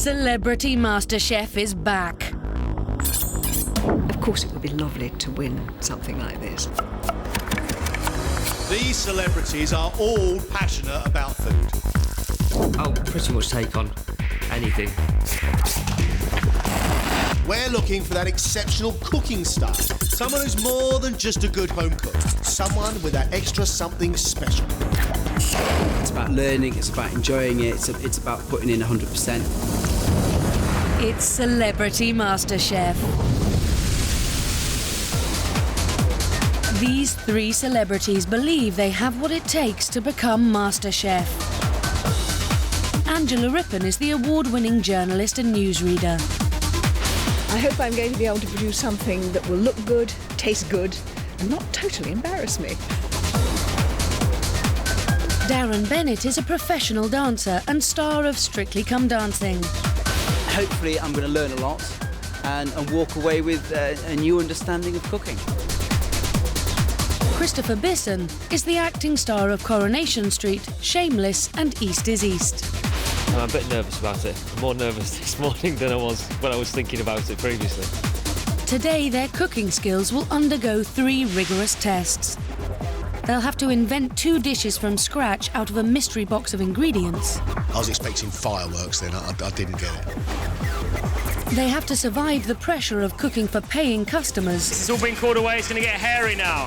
Celebrity MasterChef is back. Of course, it would be lovely to win something like this. These celebrities are all passionate about food. I'll pretty much take on anything. We're looking for that exceptional cooking style. Someone who's more than just a good home cook. Someone with that extra something special. It's about learning, it's about enjoying it, it's about putting in 100%. It's Celebrity MasterChef. These three celebrities believe they have what it takes to become MasterChef. Angela Rippon is the award-winning journalist and newsreader. I hope I'm going to be able to produce something that will look good, taste good, and not totally embarrass me. Darren Bennett is a professional dancer and star of Strictly Come Dancing. Hopefully I'm going to learn a lot and walk away with a new understanding of cooking. Christopher Bisson is the acting star of Coronation Street, Shameless and East is East. I'm a bit nervous about it. I'm more nervous this morning than I was when I was thinking about it previously. Today, their cooking skills will undergo 3 rigorous tests. They'll have to invent 2 dishes from scratch out of a mystery box of ingredients. I was expecting fireworks then, I didn't get it. They have to survive the pressure of cooking for paying customers. It's all been called away, it's going to get hairy now.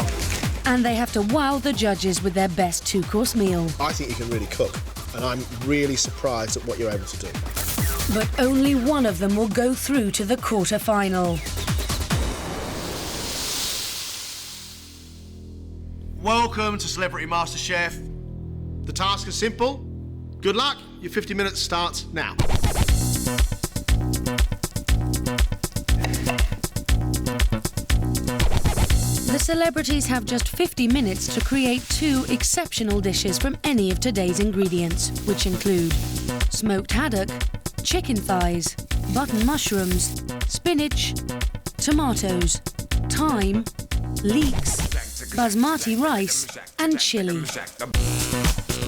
And they have to wow the judges with their best 2-course meal. I think you can really cook, and I'm really surprised at what you're able to do. But only one of them will go through to the quarter-final. Welcome to Celebrity MasterChef. The task is simple. Good luck. Your 50 minutes starts now. The celebrities have just 50 minutes to create 2 exceptional dishes from any of today's ingredients, which include smoked haddock, chicken thighs, button mushrooms, spinach, tomatoes, thyme, leeks, basmati rice and chilli.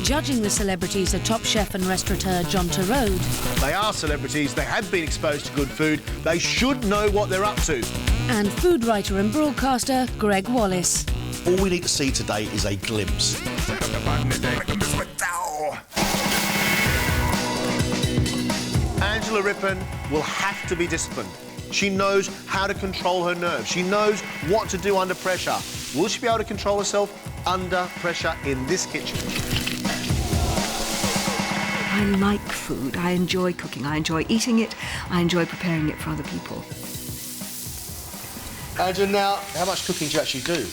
Judging the celebrities are top chef and restaurateur John Turode. They are celebrities, they have been exposed to good food, they should know what they're up to. And food writer and broadcaster Greg Wallace. All we need to see today is a glimpse. Angela Rippon will have to be disciplined. She knows how to control her nerves. She knows what to do under pressure. Will she be able to control herself under pressure in this kitchen? I like food. I enjoy cooking. I enjoy eating it. I enjoy preparing it for other people. Angela, now, how much cooking do you actually do?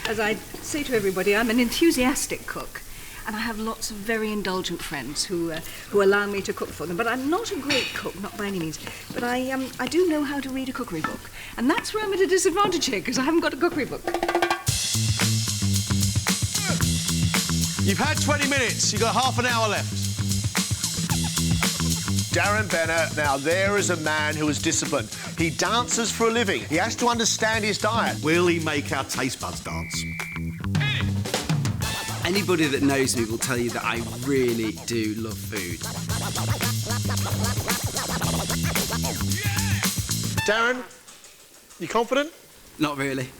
As I say to everybody, I'm an enthusiastic cook. And I have lots of very indulgent friends who allow me to cook for them. But I'm not a great cook, not by any means. But I do know how to read a cookery book. And that's where I'm at a disadvantage here, because I haven't got a cookery book. You've had 20 minutes. You've got half an hour left. Darren Bennett, now there is a man who is disciplined. He dances for a living. He has to understand his diet. Will he make our taste buds dance? Anybody that knows me will tell you that I really do love food. Darren, you confident? Not really.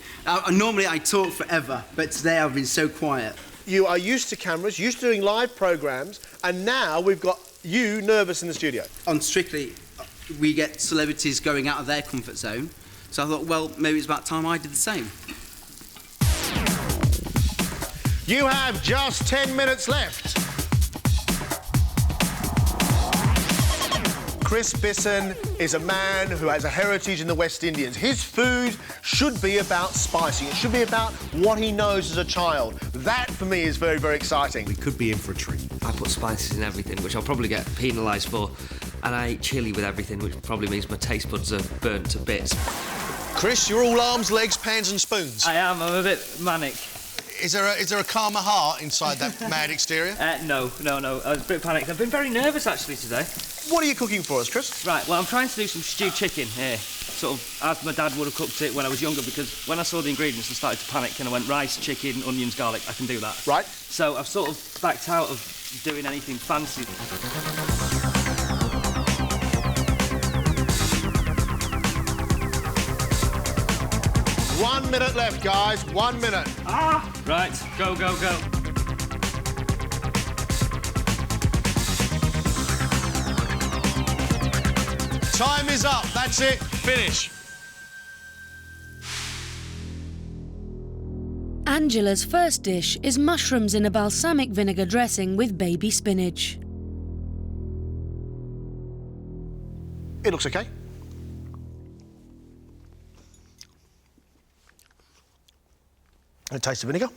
Normally I talk forever, but today I've been so quiet. You are used to cameras, used to doing live programmes, and now we've got you nervous in the studio. On Strictly, we get celebrities going out of their comfort zone, so I thought, well, maybe it's about time I did the same. You have just 10 minutes left. Chris Bisson is a man who has a heritage in the West Indies. His food should be about spicing. It should be about what he knows as a child. That, for me, is very, very exciting. We could be in for a treat. I put spices in everything, which I'll probably get penalised for, and I eat chilli with everything, which probably means my taste buds are burnt to bits. Chris, you're all arms, legs, pans and spoons. I am. I'm a bit manic. Is there a calmer heart inside that mad exterior? No. I was a bit panicked. I've been very nervous, actually, today. What are you cooking for us, Chris? Right, well, I'm trying to do some stewed chicken here, sort of as my dad would have cooked it when I was younger, because when I saw the ingredients, I started to panic, and I went, rice, chicken, onions, garlic, I can do that. Right. So I've sort of backed out of doing anything fancy. 1 minute left, guys. 1 minute. Right, go, go, go. Time is up. That's it. Finish. Angela's first dish is mushrooms in a balsamic vinegar dressing with baby spinach. It looks okay. A taste of vinegar.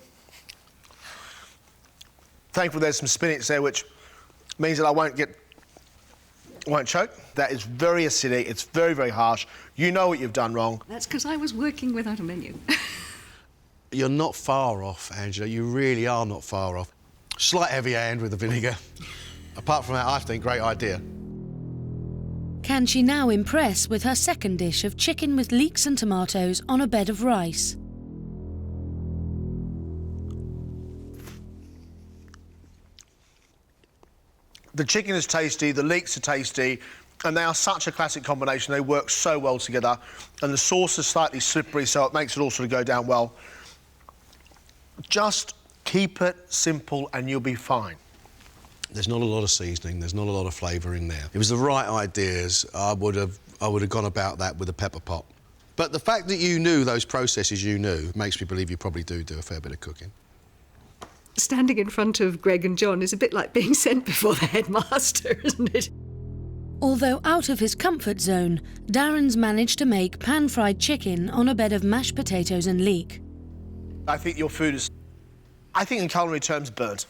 Thankfully, there's some spinach there, which means that I won't choke. That is very acidic. It's very, very harsh. You know what you've done wrong. That's because I was working without a menu. You're not far off, Angela. You really are not far off. Slight heavy hand with the vinegar. Apart from that, I think great idea. Can she now impress with her second dish of chicken with leeks and tomatoes on a bed of rice? The chicken is tasty, the leeks are tasty, and they are such a classic combination. They work so well together, and the sauce is slightly slippery, so it makes it all sort of go down well. Just keep it simple and you'll be fine. There's not a lot of seasoning, there's not a lot of flavour in there. It was the right ideas. I would have gone about that with a pepper pot. But the fact that you knew those processes you knew makes me believe you probably do a fair bit of cooking. Standing in front of Greg and John is a bit like being sent before the headmaster, isn't it? Although out of his comfort zone, Darren's managed to make pan-fried chicken on a bed of mashed potatoes and leek. I think your food is, I think in culinary terms, burnt.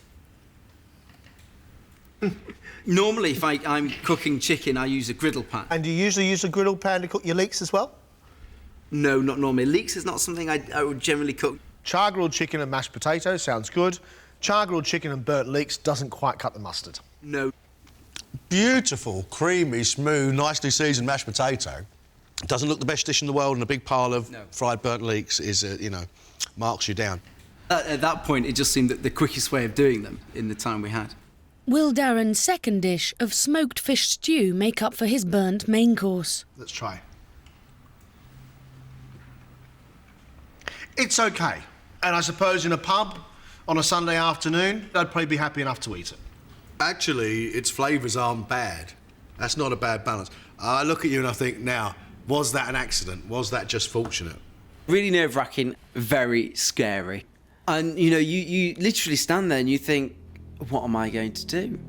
Normally, if I'm cooking chicken, I use a griddle pan. And do you usually use a griddle pan to cook your leeks as well? No, not normally. Leeks is not something I would generally cook. Char-grilled chicken and mashed potatoes sounds good. Char-grilled chicken and burnt leeks doesn't quite cut the mustard. No. Beautiful, creamy, smooth, nicely seasoned mashed potato. Doesn't look the best dish in the world, and a big pile of fried burnt leeks is, you know, marks you down. At that point, it just seemed that the quickest way of doing them in the time we had. Will Darren's second dish of smoked fish stew make up for his burnt main course? Let's try. It's okay. And I suppose in a pub on a Sunday afternoon, I'd probably be happy enough to eat it. Actually, its flavours aren't bad. That's not a bad balance. I look at you and I think, now, was that an accident? Was that just fortunate? Really nerve-wracking, very scary. And, you know, you literally stand there and you think, what am I going to do?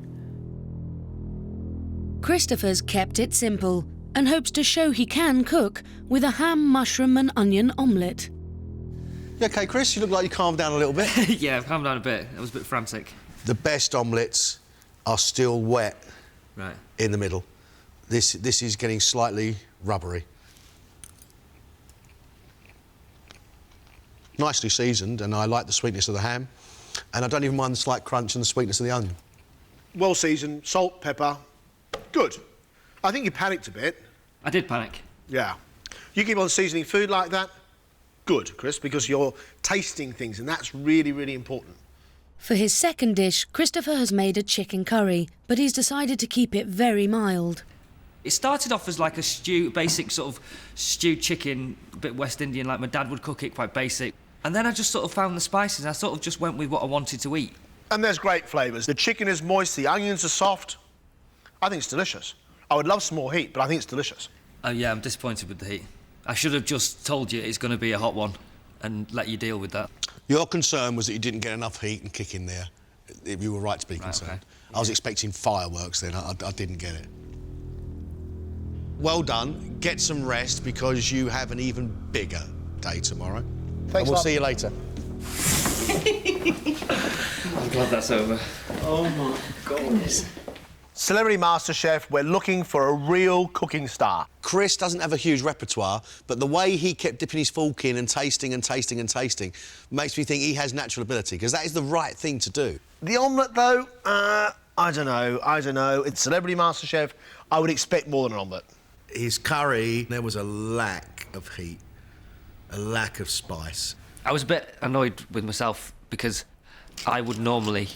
Christopher's kept it simple and hopes to show he can cook with a ham, mushroom and onion omelette. You OK, Chris? You look like you calmed down a little bit. Yeah, I've calmed down a bit. I was a bit frantic. The best omelettes are still wet in the middle. This is getting slightly rubbery. Nicely seasoned, and I like the sweetness of the ham. And I don't even mind the slight crunch and the sweetness of the onion. Well seasoned, salt, pepper, good. I think you panicked a bit. I did panic. Yeah. You keep on seasoning food like that, good, Chris, because you're tasting things, and that's really, really important. For his second dish, Christopher has made a chicken curry, but he's decided to keep it very mild. It started off as like a stew, basic sort of stewed chicken, a bit West Indian, like my dad would cook it, quite basic. And then I just sort of found the spices. I sort of just went with what I wanted to eat. And there's great flavours. The chicken is moist, the onions are soft. I think it's delicious. I would love some more heat, but I think it's delicious. Oh, yeah, I'm disappointed with the heat. I should have just told you it's going to be a hot one and let you deal with that. Your concern was that you didn't get enough heat and kick in there. You were right to be concerned. Okay. I was expecting fireworks then. I didn't get it. Well done. Get some rest because you have an even bigger day tomorrow. Thanks, and we'll love. see you later. I'm glad that's over. Oh, my goodness. Celebrity MasterChef, we're looking for a real cooking star. Chris doesn't have a huge repertoire, but the way he kept dipping his fork in and tasting and tasting and tasting makes me think he has natural ability, because that is the right thing to do. The omelette, though, I don't know. It's Celebrity MasterChef. I would expect more than an omelette. His curry, there was a lack of heat, a lack of spice. I was a bit annoyed with myself because I would normally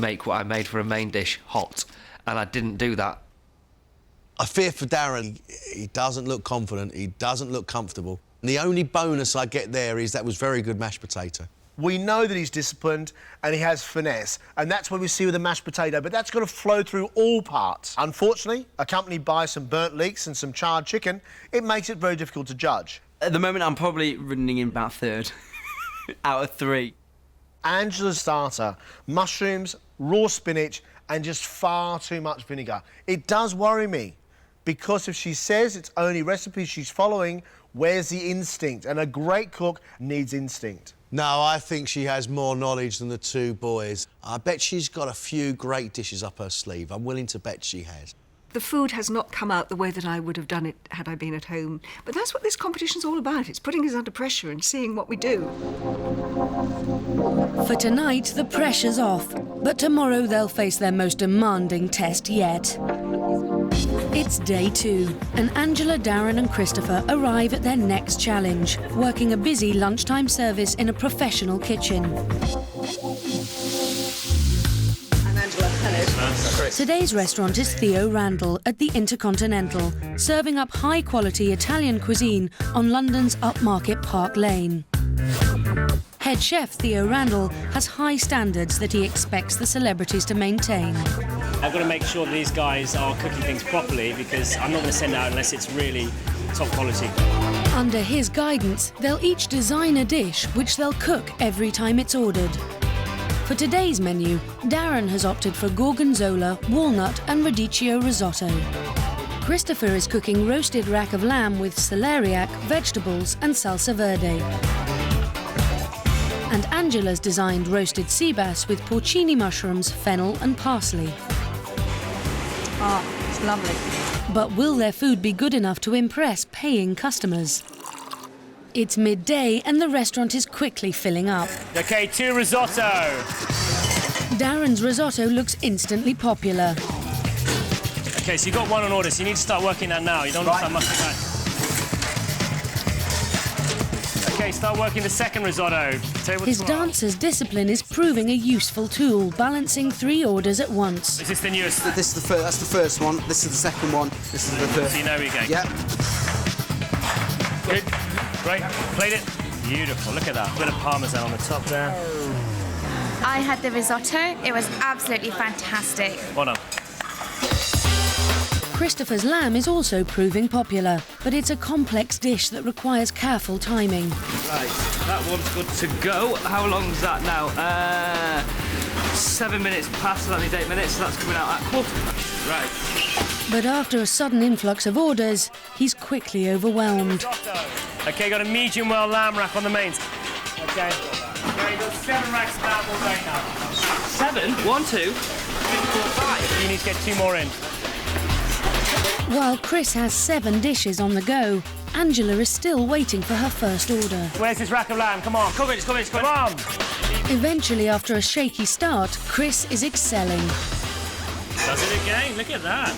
make what I made for a main dish hot, and I didn't do that. I fear for Darren. He doesn't look confident, he doesn't look comfortable. The only bonus I get there is that was very good mashed potato. We know that he's disciplined and he has finesse, and that's what we see with the mashed potato, but that's got to flow through all parts. Unfortunately, accompanied by some burnt leeks and some charred chicken, it makes it very difficult to judge. At the moment, I'm probably running in about third out of 3. Angela's starter, mushrooms, raw spinach, and just far too much vinegar. It does worry me, because if she says it's only recipes she's following, where's the instinct? And a great cook needs instinct. No, I think she has more knowledge than the 2 boys. I bet she's got a few great dishes up her sleeve. I'm willing to bet she has. The food has not come out the way that I would have done it had I been at home. But that's what this competition's all about. It's putting us under pressure and seeing what we do. For tonight, the pressure's off, but tomorrow they'll face their most demanding test yet. It's day 2, and Angela, Darren and Christopher arrive at their next challenge, working a busy lunchtime service in a professional kitchen. I'm Angela. Hello. Today's restaurant is Theo Randall at the Intercontinental, serving up high-quality Italian cuisine on London's upmarket Park Lane. Head chef Theo Randall has high standards that he expects the celebrities to maintain. I've got to make sure that these guys are cooking things properly, because I'm not going to send it out unless it's really top quality. Under his guidance, they'll each design a dish which they'll cook every time it's ordered. For today's menu, Darren has opted for gorgonzola, walnut and radicchio risotto. Christopher is cooking roasted rack of lamb with celeriac, vegetables and salsa verde. And Angela's designed roasted sea bass with porcini mushrooms, fennel and parsley. Ah, it's lovely. But will their food be good enough to impress paying customers? It's midday and the restaurant is quickly filling up. OK, 2 risotto. Darren's risotto looks instantly popular. OK, so you've got 1 on order, so you need to start working that now. You don't want to much of that. OK, start working the 2nd risotto. His dancer's discipline is proving a useful tool, balancing 3 orders at once. Is this the newest? This is that's the first one. This is the second one. This is the third. So you know where you're going? Yeah. Good. Great. Played it. Beautiful. Look at that. Bit of parmesan on the top there. I had the risotto. It was absolutely fantastic. Well done. Christopher's lamb is also proving popular, but it's a complex dish that requires careful timing. Right, that one's good to go. How long's that now? 7 minutes past, so that needs 8 minutes, so that's coming out at 1/4. Right. But after a sudden influx of orders, he's quickly overwhelmed. OK, got a medium well lamb rack on the mains. OK. Okay, got 7 racks of lamb all day now. 7? 1, 2, 3, 4, 5. You need to get 2 more in. While Chris has 7 dishes on the go, Angela is still waiting for her first order. Where's this rack of lamb? Come on. Come on. Come on. Eventually, after a shaky start, Chris is excelling. Does it again. Look at that.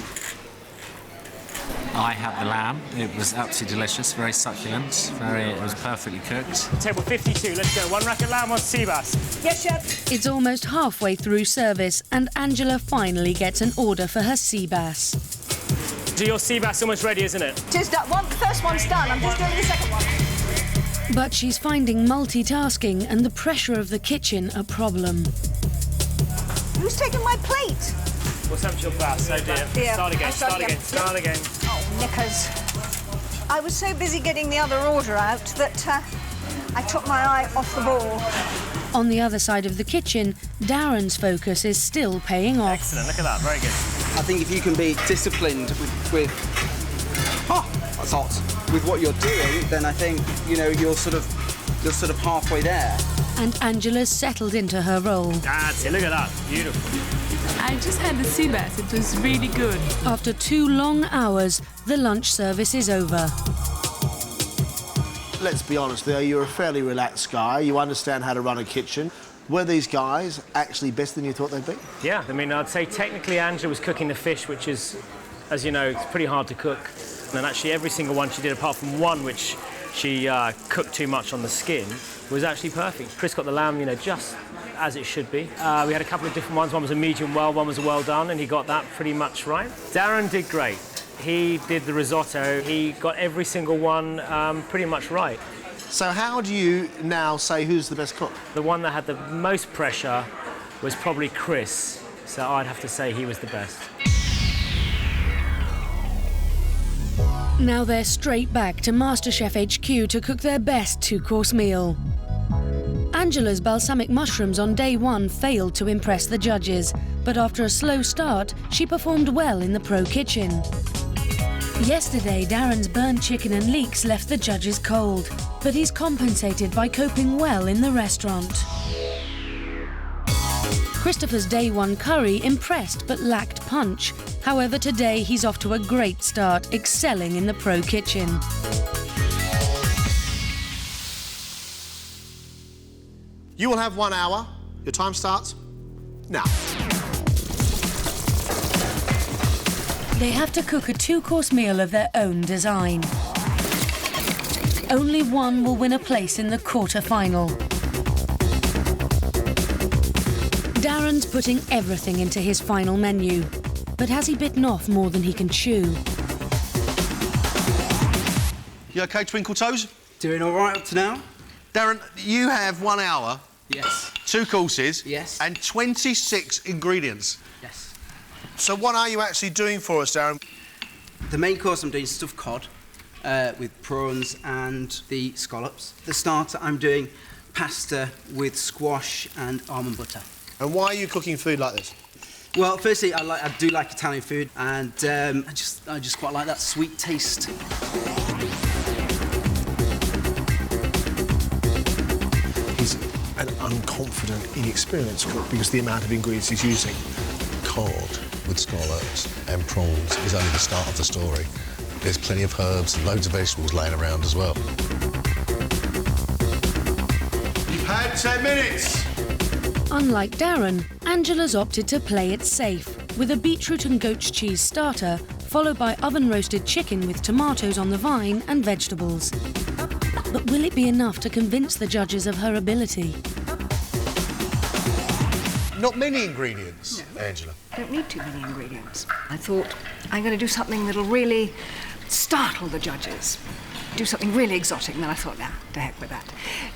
I had the lamb. It was absolutely delicious, very succulent, it was perfectly cooked. Table 52, let's go. 1 rack of lamb, 1 sea bass. Yes, chef. It's almost halfway through service, and Angela finally gets an order for her sea bass. So your sea bass almost ready, isn't it? Just that one. The first one's done. I'm just doing the second one. But she's finding multitasking and the pressure of the kitchen a problem. Who's taking my plate? What's up to your bass? Oh dear. Yeah, Start again, I'll start again. Oh, knickers. I was so busy getting the other order out that I took my eye off the ball. On the other side of the kitchen, Darren's focus is still paying off. Excellent, look at that, very good. I think if you can be disciplined with that's hot, with what you're doing, then I think, you know, you're sort of halfway there. And Angela's settled into her role. That's it, look at that, beautiful. I just had the sea bass. It was really good. After 2 long hours, the lunch service is over. Let's be honest, Theo, you're a fairly relaxed guy. You understand how to run a kitchen. Were these guys actually better than you thought they'd be? Yeah, I mean, I'd say technically Angela was cooking the fish, which is, as you know, it's pretty hard to cook. And actually every single one she did, apart from one which she cooked too much on the skin, was actually perfect. Chris got the lamb, you know, just as it should be. We had a couple of different ones. One was a medium well, one was a well done, and he got that pretty much right. Darren did great. He did the risotto. He got every single one pretty much right. So how do you now say who's the best cook? The one that had the most pressure was probably Chris, so I'd have to say he was the best. Now they're straight back to MasterChef HQ to cook their best two-course meal. Angela's balsamic mushrooms on day one failed to impress the judges, but after a slow start, she performed well in the pro kitchen. Yesterday, Darren's burnt chicken and leeks left the judges cold, but he's compensated by coping well in the restaurant. Christopher's day one curry impressed but lacked punch. However, today he's off to a great start, excelling in the pro kitchen. You will have 1 hour. Your time starts now. They have to cook a two-course meal of their own design. Only one will win a place in the quarter-final. Darren's putting everything into his final menu, but has he bitten off more than he can chew? You OK, Twinkle Toes? Doing all right up to now? Darren, you have 1 hour. Yes. 2 courses. Yes. And 26 ingredients. Yes. So what are you actually doing for us, Darren? The main course I'm doing stuffed cod with prawns and the scallops. The starter I'm doing pasta with squash and almond butter. And why are you cooking food like this? Well, firstly, I do like Italian food, and I just quite like that sweet taste. He's an unconfident, inexperienced cook because of the amount of ingredients he's using. Cod with scallops and prawns is only the start of the story. There's plenty of herbs and loads of vegetables laying around as well. You've had 10 minutes. Unlike Darren, Angela's opted to play it safe, with a beetroot and goat's cheese starter, followed by oven-roasted chicken with tomatoes on the vine and vegetables. But will it be enough to convince the judges of her ability? Not many ingredients, No. Angela. Don't need too many ingredients. I thought, I'm going to do something that'll really startle the judges. Do something really exotic, and then I thought, nah, to heck with that.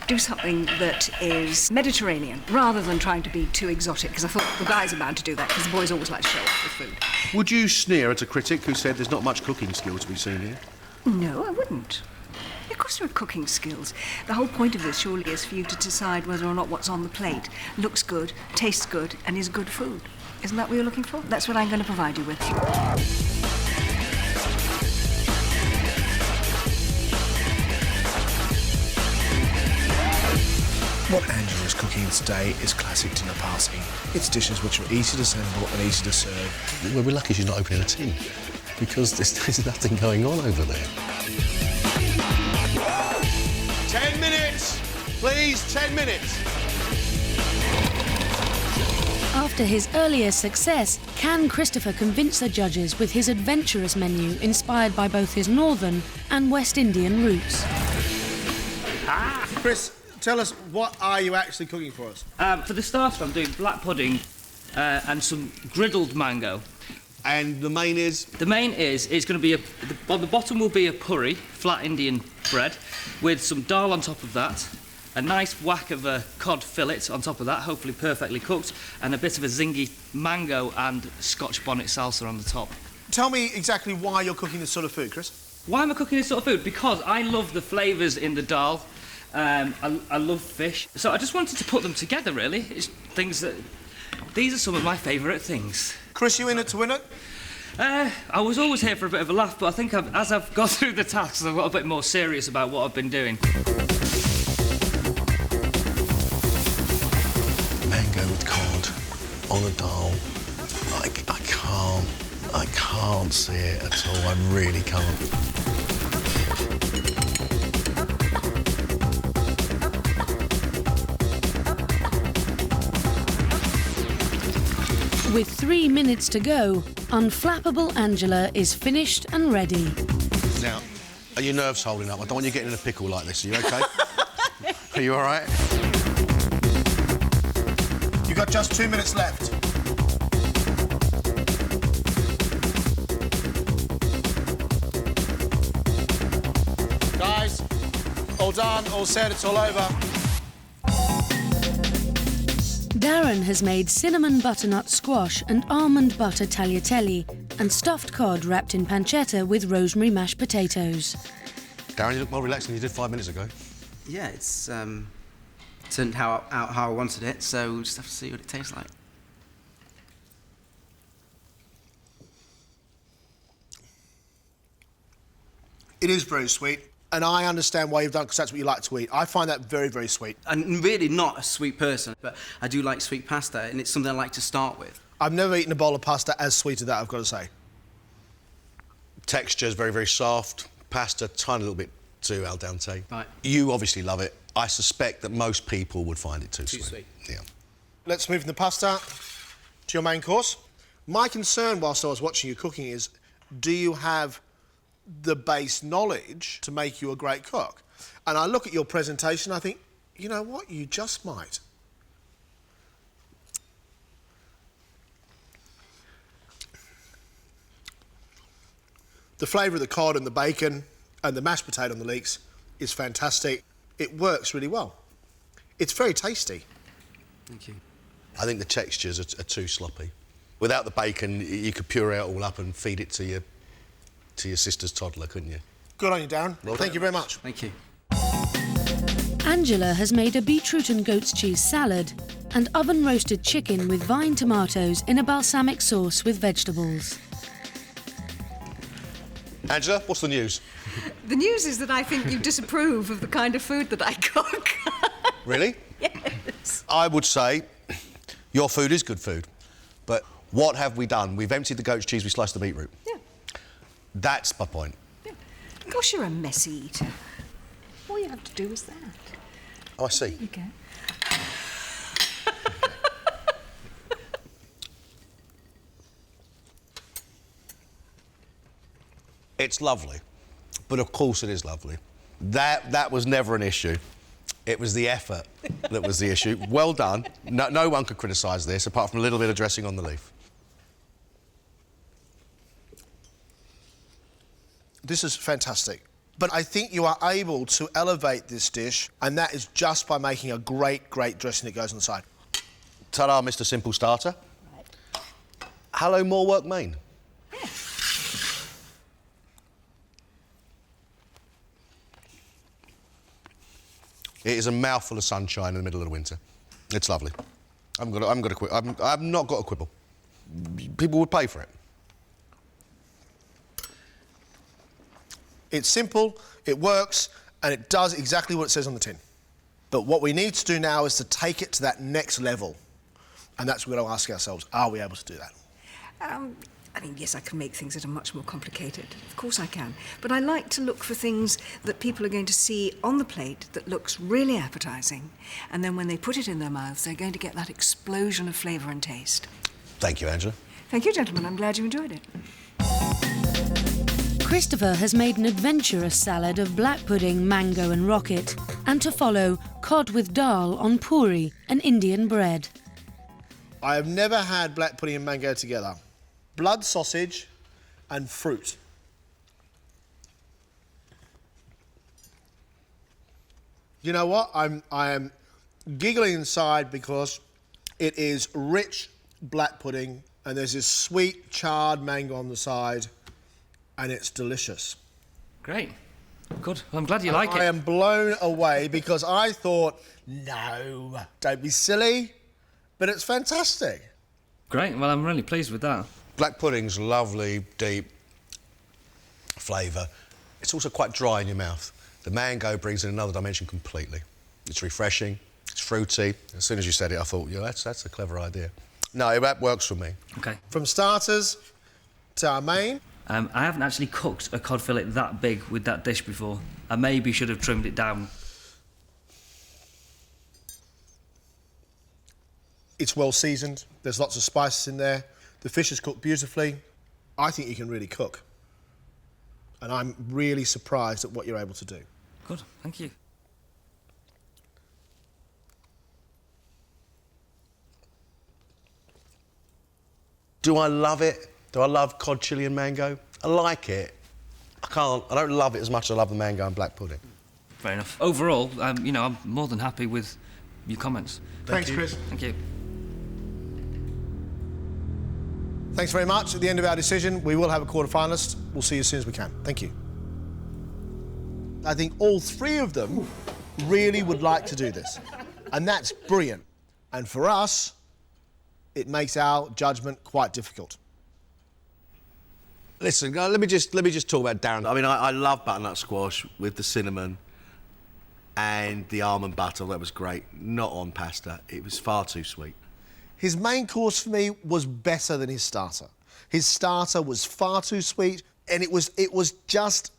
Do something that is Mediterranean, rather than trying to be too exotic, because I thought the guys are bound to do that, because the boys always like to show off with food. Would you sneer at a critic who said there's not much cooking skill to be seen here? No, I wouldn't. Of course there are cooking skills. The whole point of this surely is for you to decide whether or not what's on the plate looks good, tastes good, and is good food. Isn't that what you're looking for? That's what I'm going to provide you with. What Angela's cooking today is classic dinner party. It's dishes which are easy to assemble and easy to serve. Well, we're lucky she's not opening a tin, because there's nothing going on over there. 10 minutes! Please, 10 minutes! After his earlier success, can Christopher convince the judges with his adventurous menu inspired by both his northern and West Indian roots? Chris, tell us, what are you actually cooking for us? For the starter, I'm doing black pudding and some griddled mango. And the main is? The main is, it's going to be on the bottom will be a curry, flat Indian bread, with some dal on top of that, a nice whack of a cod fillet on top of that, hopefully perfectly cooked, and a bit of a zingy mango and Scotch bonnet salsa on the top. Tell me exactly why you're cooking this sort of food, Chris. Why am I cooking this sort of food? Because I love the flavours in the dal. I love fish, so I just wanted to put them together, really. It's things that... These are some of my favourite things. Chris, you in it to win it? I was always here for a bit of a laugh, but I think as I've got through the tasks, I've got a bit more serious about what I've been doing. Mango with cod on a dal. I can't see it at all. I really can't. With 3 minutes to go, Unflappable Angela is finished and ready. Now, are your nerves holding up? I don't want you getting in a pickle like this. Are you OK? Are you all right? You've got just 2 minutes left. done, all said, it's all over. Darren has made cinnamon butternut squash and almond butter tagliatelle and stuffed cod wrapped in pancetta with rosemary mashed potatoes. Darren, you look more relaxed than you did 5 minutes ago. Yeah, it's turned out how I wanted it, so we'll just have to see what it tastes like. It is very sweet, and I understand why you've done it, because that's what you like to eat. I find that very, very sweet. I'm really not a sweet person, but I do like sweet pasta, and it's something I like to start with. I've never eaten a bowl of pasta as sweet as that, I've got to say. Texture is very, very soft. Pasta, tiny little bit too al dente. Right. You obviously love it. I suspect that most people would find it too sweet. Yeah. Let's move from the pasta to your main course. My concern whilst I was watching you cooking is, do you have the base knowledge to make you a great cook? And I look at your presentation, I think, you know what, you just might. The flavour of the cod and the bacon and the mashed potato and the leeks is fantastic. It works really well. It's very tasty. Thank you. I think the textures are too sloppy. Without the bacon, you could puree it all up and feed it to your sister's toddler, couldn't you? Good on you, Darren. Well Thank you very much. Thank you. Angela has made a beetroot and goat's cheese salad and oven-roasted chicken with vine tomatoes in a balsamic sauce with vegetables. Angela, what's the news? The news is that I think you disapprove of the kind of food that I cook. Really? Yes. I would say your food is good food, but what have we done? We've emptied the goat's cheese, we sliced the beetroot. Yeah. That's my point. Yeah. Of course you're a messy eater. All you have to do is that. Oh, I see. There you go. It's lovely, but of course it is lovely. That was never an issue. It was the effort that was the issue. Well done. No one could criticise this, apart from a little bit of dressing on the leaf. This is fantastic. But I think you are able to elevate this dish, and that is just by making a great, great dressing that goes on the side. Ta-da, Mr. Simple Starter. Right. Hello, More Work, Maine. It is a mouthful of sunshine in the middle of the winter. It's lovely. I've not got a quibble. People would pay for it. It's simple, it works, and it does exactly what it says on the tin. But what we need to do now is to take it to that next level. And that's what we're going to ask ourselves, are we able to do that? I mean, yes, I can make things that are much more complicated. Of course I can. But I like to look for things that people are going to see on the plate that looks really appetising. And then when they put it in their mouths, they're going to get that explosion of flavour and taste. Thank you, Angela. Thank you, gentlemen. I'm glad you enjoyed it. Christopher has made an adventurous salad of black pudding, mango and rocket, and to follow, cod with dal on puri, an Indian bread. I have never had black pudding and mango together. Blood sausage and fruit. You know what? I am giggling inside because it is rich black pudding and there's this sweet charred mango on the side and it's delicious. Great. Good. Well, I'm glad you like it. I am blown away because I thought, no, don't be silly, but it's fantastic. Great. Well, I'm really pleased with that. Black pudding's lovely, deep flavour. It's also quite dry in your mouth. The mango brings in another dimension completely. It's refreshing, it's fruity. As soon as you said it, I thought, yeah, that's a clever idea. No, that works for me. OK. From starters to our main. I haven't actually cooked a cod fillet that big with that dish before. I maybe should have trimmed it down. It's well seasoned, there's lots of spices in there. The fish is cooked beautifully. I think you can really cook. And I'm really surprised at what you're able to do. Good, thank you. Do I love it? Do I love cod chilli and mango? I like it. I don't love it as much as I love the mango and black pudding. Fair enough. Overall, you know, I'm more than happy with your comments. Thanks, Chris. Thank you. Thanks very much. At the end of our decision, we will have a quarter-finalist. We'll see you as soon as we can. Thank you. I think all three of them really would like to do this, and that's brilliant. And for us, it makes our judgment quite difficult. Listen, let me just talk about Darren. I mean, I love butternut squash with the cinnamon and the almond butter. That was great. Not on pasta. It was far too sweet. His main course for me was better than his starter. His starter was far too sweet, and it was just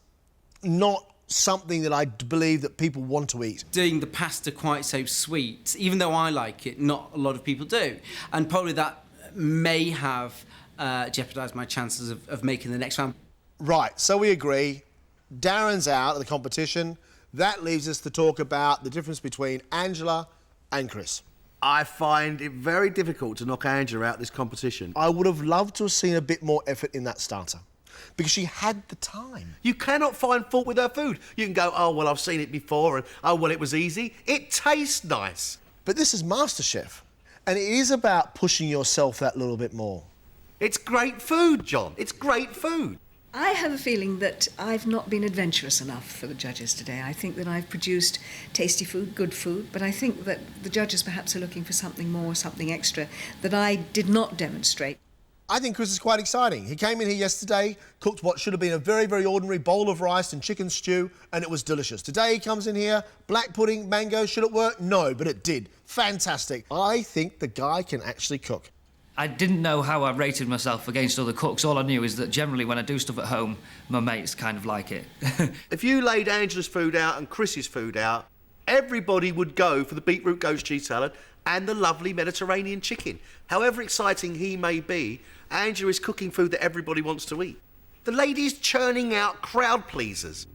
not something that I believe that people want to eat. Doing the pasta quite so sweet, even though I like it, not a lot of people do. And probably that may have jeopardised my chances of making the next round. Right, so we agree. Darren's out of the competition. That leaves us to talk about the difference between Angela and Chris. I find it very difficult to knock Angela out this competition. I would have loved to have seen a bit more effort in that starter, because she had the time. You cannot find fault with her food. You can go, oh, well, I've seen it before, and oh, well, it was easy. It tastes nice. But this is MasterChef, and it is about pushing yourself that little bit more. It's great food, John. It's great food. I have a feeling that I've not been adventurous enough for the judges today. I think that I've produced tasty food, good food, but I think that the judges perhaps are looking for something more, something extra that I did not demonstrate. I think Chris is quite exciting. He came in here yesterday, cooked what should have been a very, very ordinary bowl of rice and chicken stew, and it was delicious. Today he comes in here, black pudding, mango. Should it work? No, but it did. Fantastic. I think the guy can actually cook. I didn't know how I rated myself against other cooks. All I knew is that generally when I do stuff at home, my mates kind of like it. If you laid Angela's food out and Chris's food out, everybody would go for the beetroot goat cheese salad and the lovely Mediterranean chicken. However exciting he may be, Angela is cooking food that everybody wants to eat. The lady's churning out crowd pleasers.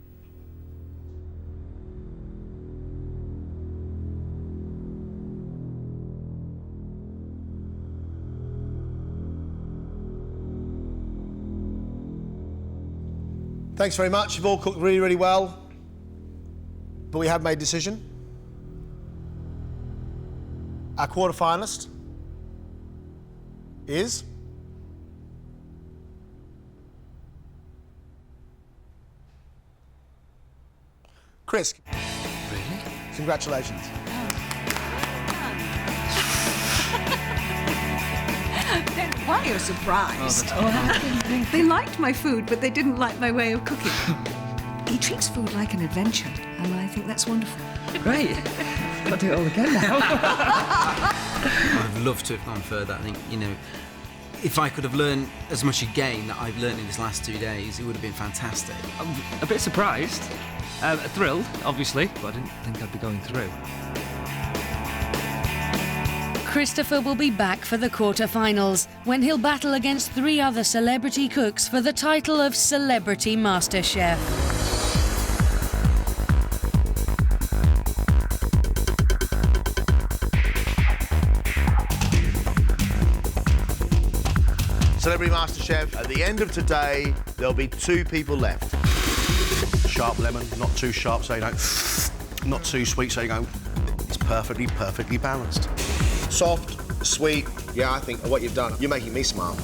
Thanks very much. You've all cooked really, really well. But we have made a decision. Our quarter-finalist is... Chris. Really? Congratulations. Why you're surprised? They liked my food, but they didn't like my way of cooking. He treats food like an adventure, and I think that's wonderful. Great. Got to do it all again now. I'd love to have gone further. I think, you know, if I could have learned as much again that I've learned in these last 2 days, it would have been fantastic. I'm a bit surprised. Thrilled, obviously, but I didn't think I'd be going through. Christopher will be back for the quarter-finals, when he'll battle against 3 other celebrity cooks for the title of Celebrity MasterChef. Celebrity MasterChef, at the end of today, there'll be 2 people left. Sharp lemon, not too sharp so you don't... Not too sweet so you go... It's perfectly, perfectly balanced. Soft, sweet. Yeah, I think what you've done, you're making me smile.